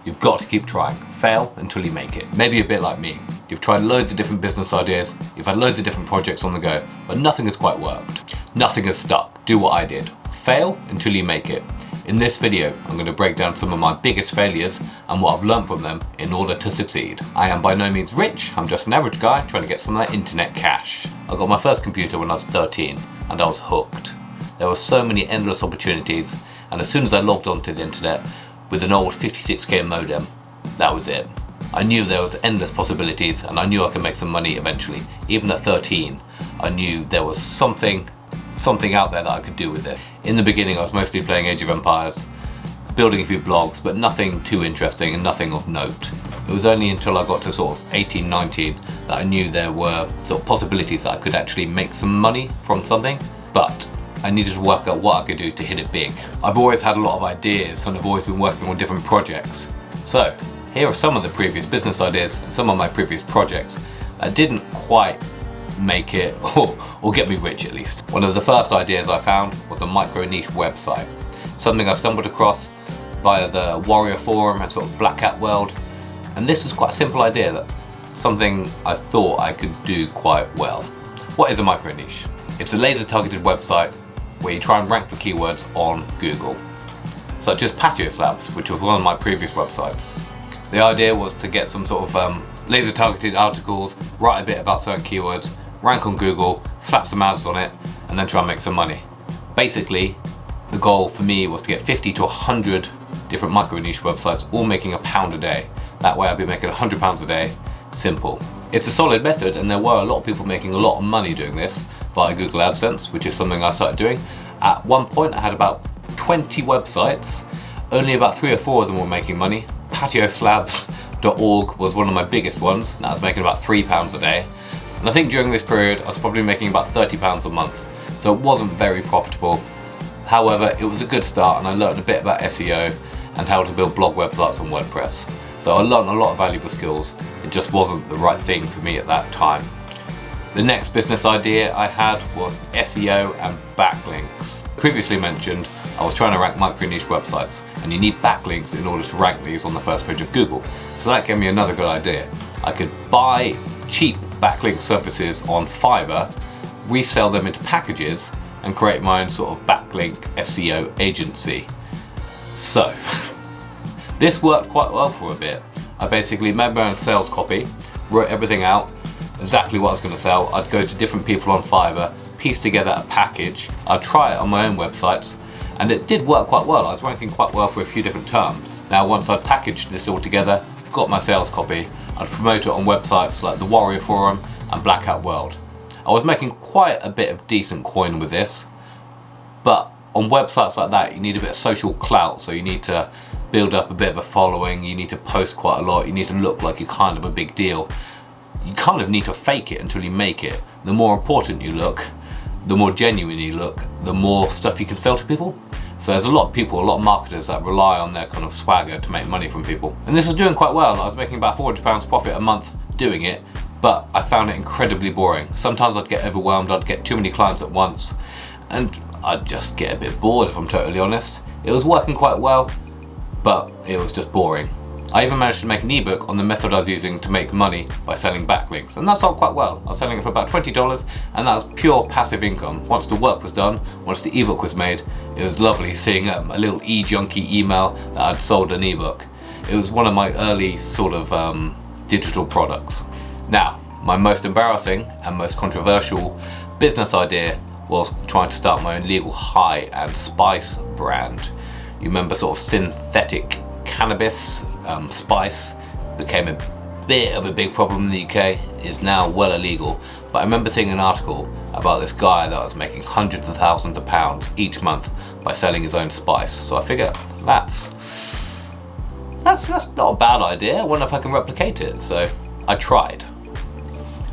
You've got to keep trying. Fail until you make it. Maybe a bit like me. You've tried loads of different business ideas, you've had loads of different projects on the go, but nothing has quite worked. Nothing has stuck. Do what I did. Fail until you make it. In this video, I'm going to break down some of my biggest failures and what I've learned from them in order to succeed. I am by no means rich, I'm just an average guy trying to get some of that internet cash. I got my first computer when I was 13 and I was hooked. There were so many endless opportunities, and as soon as I logged onto the internet with an old 56k modem, that was it. I knew there was endless possibilities and I knew I could make some money eventually. Even at 13, I knew there was something out there that I could do with it. In the beginning, I was mostly playing Age of Empires, building a few blogs, but nothing too interesting and nothing of note. It was only until I got to sort of 18, 19 that I knew there were sort of possibilities that I could actually make some money from something, but I needed to work out what I could do to hit it big. I've always had a lot of ideas and I've always been working on different projects. So here are some of the previous business ideas and some of my previous projects that didn't quite make it or get me rich at least. One of the first ideas I found was a micro niche website. Something I stumbled across via the Warrior Forum and sort of Black Hat world. And this was quite a simple idea, that something I thought I could do quite well. What is a micro niche? It's a laser targeted website where you try and rank for keywords on Google, such as patio slabs, which was one of my previous websites. The idea was to get some sort of laser targeted articles, write a bit about certain keywords, rank on Google, slap some ads on it, and then try and make some money. Basically, the goal for me was to get 50 to 100 different micro niche websites, all making £1 a day. That way I'd be making £100 a day, simple. It's a solid method, and there were a lot of people making a lot of money doing this via Google AdSense, which is something I started doing. At one point I had about 20 websites, only about 3 or 4 of them were making money. Patioslabs.org was one of my biggest ones, and that was making about £3 a day. And I think during this period I was probably making about £30 a month, so it wasn't very profitable. However, it was a good start and I learned a bit about SEO and how to build blog websites on WordPress. So I learned a lot of valuable skills. It just wasn't the right thing for me at that time. The next business idea I had was SEO and backlinks. Previously mentioned, I was trying to rank micro niche websites, and you need backlinks in order to rank these on the first page of Google. So that gave me another good idea. I could buy cheap backlink services on Fiverr, resell them into packages, and create my own sort of backlink SEO agency. So this worked quite well for a bit. I basically made my own sales copy, wrote everything out, exactly what I was going to sell. I'd go to different people on Fiverr, piece together a package. I'd try it on my own websites, and it did work quite well. I was ranking quite well for a few different terms. Now once I'd packaged this all together, got my sales copy, I'd promote it on websites like the Warrior Forum and Black Hat World. I was making quite a bit of decent coin with this, but on websites like that you need a bit of social clout, so you need to build up a bit of a following, you need to post quite a lot, you need to look like you're kind of a big deal. You kind of need to fake it until you make it. The more important you look, the more genuine you look, the more stuff you can sell to people. So there's a lot of people, a lot of marketers that rely on their kind of swagger to make money from people. And this was doing quite well. I was making about £400 profit a month doing it, but I found it incredibly boring. Sometimes I'd get overwhelmed, I'd get too many clients at once, and I'd just get a bit bored if I'm totally honest. It was working quite well, but it was just boring. I even managed to make an ebook on the method I was using to make money by selling backlinks, and that sold quite well. I was selling it for about $20, and that was pure passive income. Once the work was done, once the ebook was made, it was lovely seeing a little e-junkie email that I'd sold an ebook. It was one of my early sort of digital products. Now, my most embarrassing and most controversial business idea was trying to start my own legal high and spice brand. You remember sort of synthetic cannabis, spice became a bit of a big problem in the UK, is now well illegal. But I remember seeing an article about this guy that was making hundreds of thousands of pounds each month by selling his own spice. So I figured that's not a bad idea. I wonder if I can replicate it. So I tried.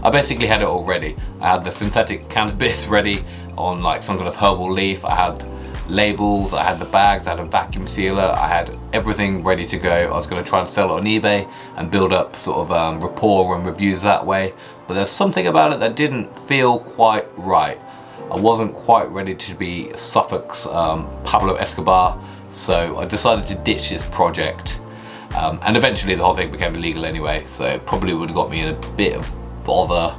I basically had it all ready. I had the synthetic cannabis ready on like some kind of herbal leaf. I had labels, I had the bags, I had a vacuum sealer, I had everything ready to go. I was going to try and sell it on eBay and build up sort of rapport and reviews that way, but there's something about it that didn't feel quite right. I wasn't quite ready to be Suffolk's Pablo Escobar, so I decided to ditch this project. And eventually the whole thing became illegal anyway, so it probably would have got me in a bit of bother.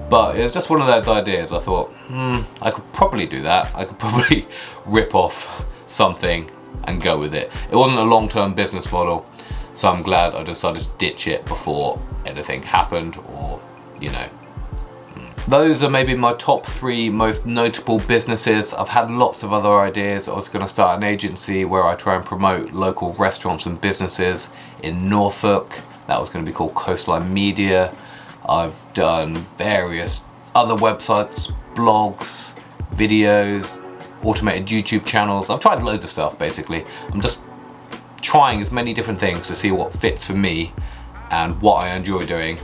But it was just one of those ideas. I thought, I could probably do that. I could probably rip off something and go with it. It wasn't a long-term business model, so I'm glad I decided to ditch it before anything happened, or, you know. Those are maybe my top 3 most notable businesses. I've had lots of other ideas. I was going to start an agency where I try and promote local restaurants and businesses in Norfolk. That was going to be called Coastline Media. I've done various other websites, blogs, videos, automated YouTube channels. I've tried loads of stuff basically. I'm just trying as many different things to see what fits for me and what I enjoy doing.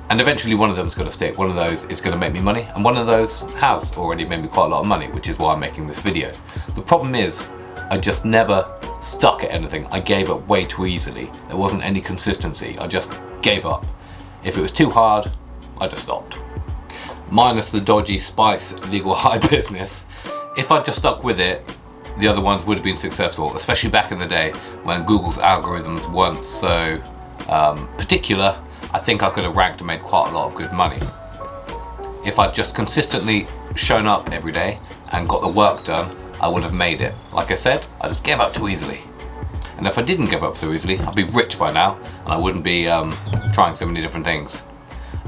And eventually one of them is going to stick, one of those is going to make me money, and one of those has already made me quite a lot of money, which is why I'm making this video. The problem is, I just never stuck at anything. I gave up way too easily. There wasn't any consistency. I just gave up. If it was too hard, I just stopped. Minus the dodgy spice legal high business, if I'd just stuck with it, the other ones would have been successful, especially back in the day when Google's algorithms weren't so particular. I think I could have ranked and made quite a lot of good money. If I'd just consistently shown up every day and got the work done, I would have made it. Like I said, I just gave up too easily. And if I didn't give up so easily, I'd be rich by now, and I wouldn't be trying so many different things.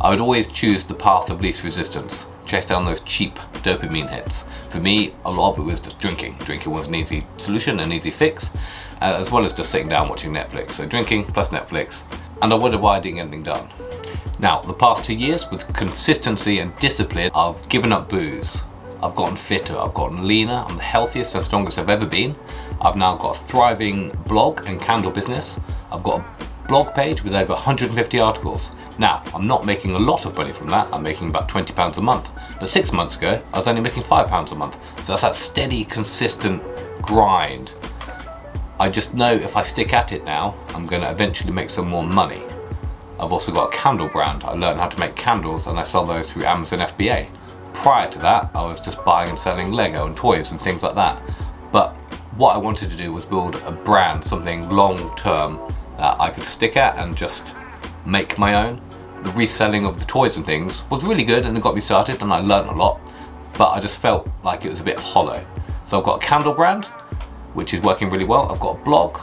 I would always choose the path of least resistance, chase down those cheap dopamine hits. For me, a lot of it was just drinking. Drinking was an easy solution, an easy fix, as well as just sitting down watching Netflix. So drinking plus Netflix, and I wondered why I didn't get anything done. Now, the past 2 years, with consistency and discipline, I've given up booze. I've gotten fitter, I've gotten leaner, I'm the healthiest and strongest I've ever been. I've now got a thriving blog and candle business. I've got a blog page with over 150 articles. Now, I'm not making a lot of money from that. I'm making about £20 a month. But 6 months ago, I was only making £5 a month. So that's that steady, consistent grind. I just know if I stick at it now, I'm going to eventually make some more money. I've also got a candle brand. I learned how to make candles and I sell those through Amazon FBA. Prior to that, I was just buying and selling Lego and toys and things like that. But what I wanted to do was build a brand, something long term that I could stick at and just make my own. The reselling of the toys and things was really good and it got me started and I learned a lot, but I just felt like it was a bit hollow. So I've got a candle brand, which is working really well. I've got a blog,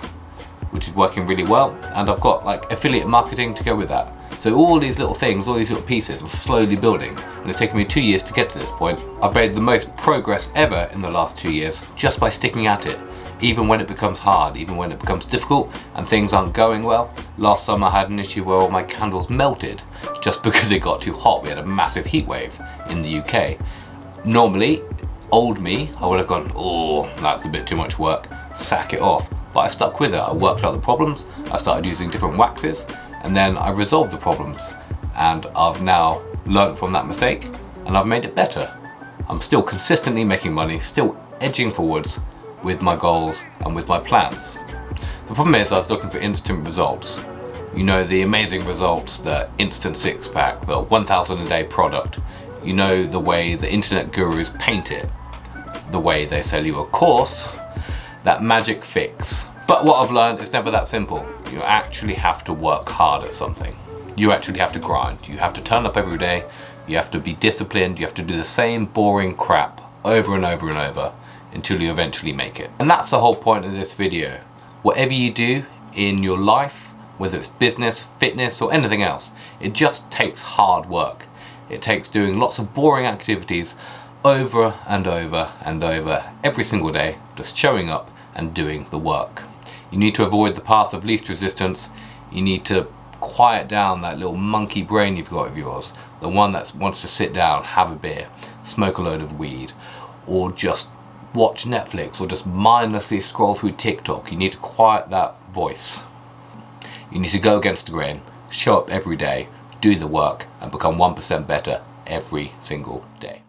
which is working really well, and I've got like affiliate marketing to go with that. So all these little things, all these little pieces, I'm slowly building, and it's taken me 2 years to get to this point. I've made the most progress ever in the last 2 years just by sticking at it, even when it becomes hard, even when it becomes difficult and things aren't going well. Last summer I had an issue where all my candles melted just because it got too hot. We had a massive heat wave in the UK. Normally, old me, I would have gone, oh, that's a bit too much work, sack it off. But I stuck with it. I worked out the problems, I started using different waxes, and then I resolved the problems. And I've now learned from that mistake, and I've made it better. I'm still consistently making money, still edging forwards with my goals and with my plans. The problem is I was looking for instant results. You know, the amazing results, the instant six-pack, the 1,000 a day product. You know the way the internet gurus paint it, the way they sell you a course, that magic fix. But what I've learned, it's never that simple. You actually have to work hard at something. You actually have to grind. You have to turn up every day. You have to be disciplined. You have to do the same boring crap over and over and over until you eventually make it. And that's the whole point of this video. Whatever you do in your life, whether it's business, fitness, or anything else, it just takes hard work. It takes doing lots of boring activities over and over and over every single day, just showing up and doing the work. You need to avoid the path of least resistance. You need to quiet down that little monkey brain you've got of yours, the one that wants to sit down, have a beer, smoke a load of weed, or just watch Netflix, or just mindlessly scroll through TikTok. You need to quiet that voice. You need to go against the grain, show up every day, do the work, and become 1% better every single day.